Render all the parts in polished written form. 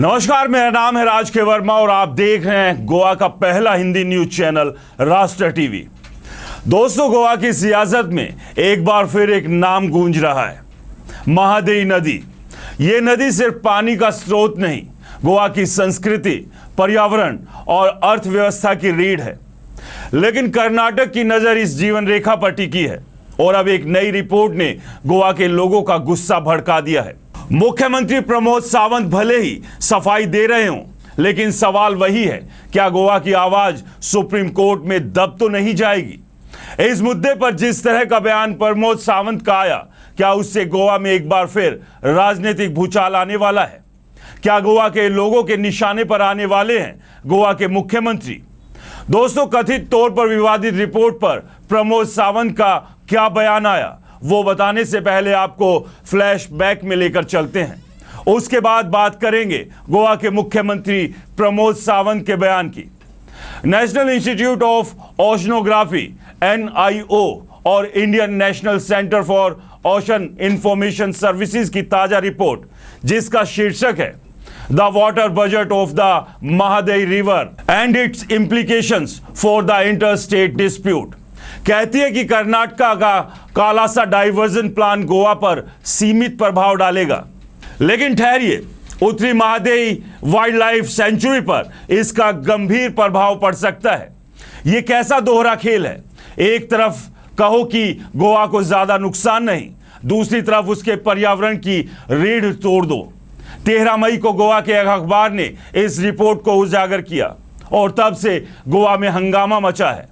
नमस्कार, मेरा नाम है राज के वर्मा और आप देख रहे हैं गोवा का पहला हिंदी न्यूज चैनल राष्ट्र टीवी। दोस्तों, गोवा की सियासत में एक बार फिर एक नाम गूंज रहा है, महादेई नदी। ये नदी सिर्फ पानी का स्रोत नहीं, गोवा की संस्कृति, पर्यावरण और अर्थव्यवस्था की रीढ़ है। लेकिन कर्नाटक की नजर इस जीवन रेखा पर टिकी है और अब एक नई रिपोर्ट ने गोवा के लोगों का गुस्सा भड़का दिया है। मुख्यमंत्री प्रमोद सावंत भले ही सफाई दे रहे हों, लेकिन सवाल वही है, क्या गोवा की आवाज सुप्रीम कोर्ट में दब तो नहीं जाएगी? इस मुद्दे पर जिस तरह का बयान प्रमोद सावंत का आया, क्या उससे गोवा में एक बार फिर राजनीतिक भूचाल आने वाला है? क्या गोवा के लोगों के निशाने पर आने वाले हैं गोवा के मुख्यमंत्री? दोस्तों, कथित तौर पर विवादित रिपोर्ट पर प्रमोद सावंत का क्या बयान आया, वो बताने से पहले आपको फ्लैशबैक में लेकर चलते हैं। उसके बाद बात करेंगे गोवा के मुख्यमंत्री प्रमोद सावंत के बयान की। National institute of oceanography (NIO) और Indian national centre for ocean information services की ताजा रिपोर्ट, जिसका शीर्षक है the water budget of the Mahadei river and it's implications for the inter state dispute, कहती है कि कर्नाटक का कालासा डाइवर्जन प्लान गोवा पर सीमित प्रभाव डालेगा। लेकिन ठहरिए, उत्तरी महादेई वाइल्ड लाइफ सेंचुरी पर इसका गंभीर प्रभाव पड़ सकता है। यह कैसा दोहरा खेल है? एक तरफ कहो कि गोवा को ज्यादा नुकसान नहीं, दूसरी तरफ उसके पर्यावरण की रीढ़ तोड़ दो। 13 मई को गोवा के एक अखबार ने इस रिपोर्ट को उजागर किया और तब से गोवा में हंगामा मचा है।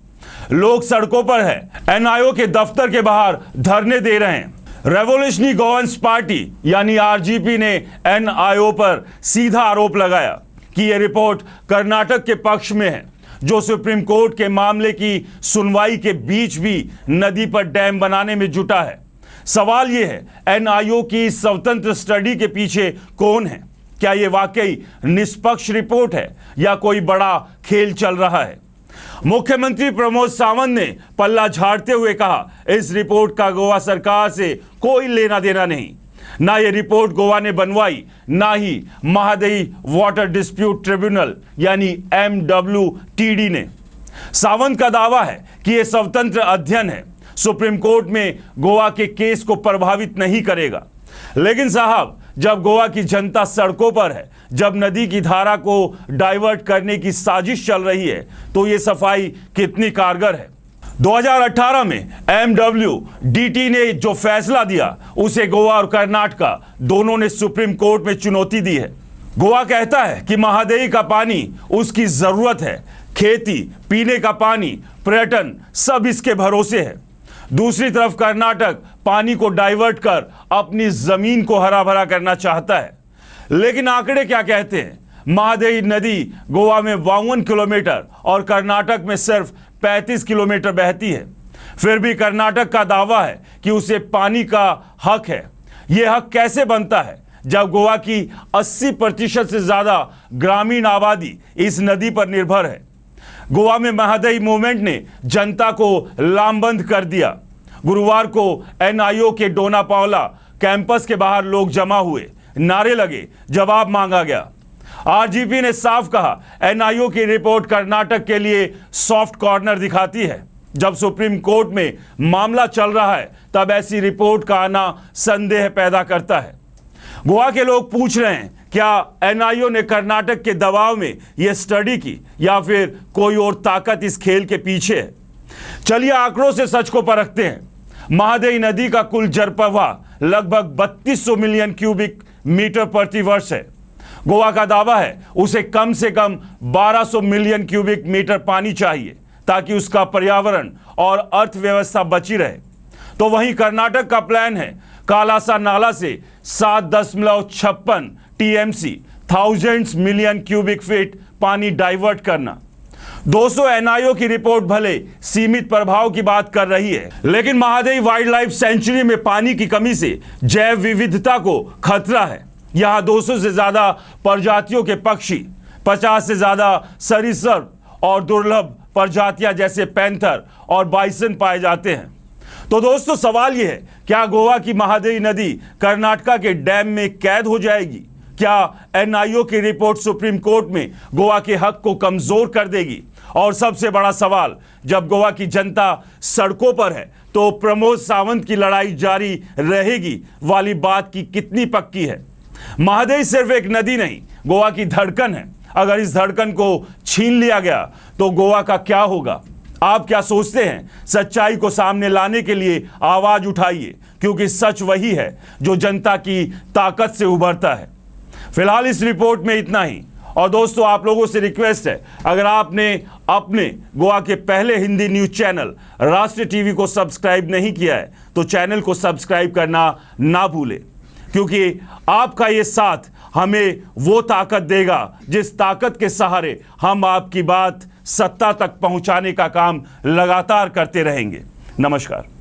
लोग सड़कों पर है, NIO के दफ्तर के बाहर धरने दे रहे हैं। रेवोल्यूशनरी गोवंस पार्टी यानी RGP ने NIO पर सीधा आरोप लगाया कि यह रिपोर्ट कर्नाटक के पक्ष में है, जो सुप्रीम कोर्ट के मामले की सुनवाई के बीच भी नदी पर डैम बनाने में जुटा है। सवाल यह है, NIO की स्वतंत्र स्टडी के पीछे कौन है? क्या यह वाकई निष्पक्ष रिपोर्ट है या कोई बड़ा खेल चल रहा है? मुख्यमंत्री प्रमोद सावंत ने पल्ला झाड़ते हुए कहा, इस रिपोर्ट का गोवा सरकार से कोई लेना देना नहीं। ना ये रिपोर्ट गोवा ने बनवाई, ना ही महादेई वाटर डिस्प्यूट ट्रिब्यूनल यानी MWTD ने। सावंत का दावा है कि यह स्वतंत्र अध्ययन है, सुप्रीम कोर्ट में गोवा के केस को प्रभावित नहीं करेगा। लेकिन साहब, जब गोवा की जनता सड़कों पर है, जब नदी की धारा को डाइवर्ट करने की साजिश चल रही है, तो ये सफाई कितनी कारगर है? 2018 में MWDT ने जो फैसला दिया, उसे गोवा और कर्नाटक दोनों ने सुप्रीम कोर्ट में चुनौती दी है। गोवा कहता है कि महादेई का पानी उसकी जरूरत है, खेती, पीने का पानी, पर्यटन सब इसके भरोसे है। दूसरी तरफ कर्नाटक पानी को डाइवर्ट कर अपनी जमीन को हरा भरा करना चाहता है। लेकिन आंकड़े क्या कहते हैं? महादेई नदी गोवा में 52 किलोमीटर और कर्नाटक में सिर्फ 35 किलोमीटर बहती है। फिर भी कर्नाटक का दावा है कि उसे पानी का हक है। यह हक कैसे बनता है जब गोवा की 80% से ज्यादा ग्रामीण आबादी इस नदी पर निर्भर है? गोवा में महादेई मूवमेंट ने जनता को लामबंद कर दिया। गुरुवार को NIO के डोना पावला कैंपस के बाहर लोग जमा हुए, नारे लगे, जवाब मांगा गया। RGP ने साफ कहा, NIO की रिपोर्ट कर्नाटक के लिए सॉफ्ट कॉर्नर दिखाती है। जब सुप्रीम कोर्ट में मामला चल रहा है, तब ऐसी रिपोर्ट का आना संदेह पैदा करता है। गोवा के लोग पूछ रहे हैं, क्या NIO ने कर्नाटक के दबाव में यह स्टडी की या फिर कोई और ताकत इस खेल के पीछे है? चलिए आंकड़ों से सच को परखते हैं। महादेई नदी का कुल जल प्रवाह लगभग 3200 मिलियन क्यूबिक मीटर प्रति वर्ष है। गोवा का दावा है उसे कम से कम 1200 मिलियन क्यूबिक मीटर पानी चाहिए ताकि उसका पर्यावरण और अर्थव्यवस्था बची रहे। तो वहीं कर्नाटक का प्लान है कालासा नाला से 7.56 TMC thousands million cubic feet पानी डाइवर्ट करना। दोस्तों, NIO की रिपोर्ट भले सीमित प्रभाव की बात कर रही है, लेकिन महादेई वाइल्ड लाइफ सेंचुरी में पानी की कमी से जैव विविधता को खतरा है। यहां 200 से ज्यादा प्रजातियों के पक्षी, 50 से ज्यादा सरीसृप और दुर्लभ प्रजातियां जैसे पैंथर और बाइसन पाए जाते हैं। तो दोस्तों, सवाल यह है, क्या गोवा की महादेई नदी कर्नाटक के डैम में कैद हो जाएगी? क्या एनआईओ की रिपोर्ट सुप्रीम कोर्ट में गोवा के हक को कमजोर कर देगी? और सबसे बड़ा सवाल, जब गोवा की जनता सड़कों पर है तो प्रमोद सावंत की लड़ाई जारी रहेगी वाली बात की कितनी पक्की है? महादेई सिर्फ एक नदी नहीं, गोवा की धड़कन है। अगर इस धड़कन को छीन लिया गया तो गोवा का क्या होगा? आप क्या सोचते हैं? सच्चाई को सामने लाने के लिए आवाज उठाइए, क्योंकि सच वही है जो जनता की ताकत से उभरता है। फिलहाल इस रिपोर्ट में इतना ही। और दोस्तों, आप लोगों से रिक्वेस्ट है, अगर आपने अपने गोवा के पहले हिंदी न्यूज चैनल राष्ट्र टीवी को सब्सक्राइब नहीं किया है तो चैनल को सब्सक्राइब करना ना भूलें, क्योंकि आपका ये साथ हमें वो ताकत देगा जिस ताकत के सहारे हम आपकी बात सत्ता तक पहुंचाने का काम लगातार करते रहेंगे। नमस्कार।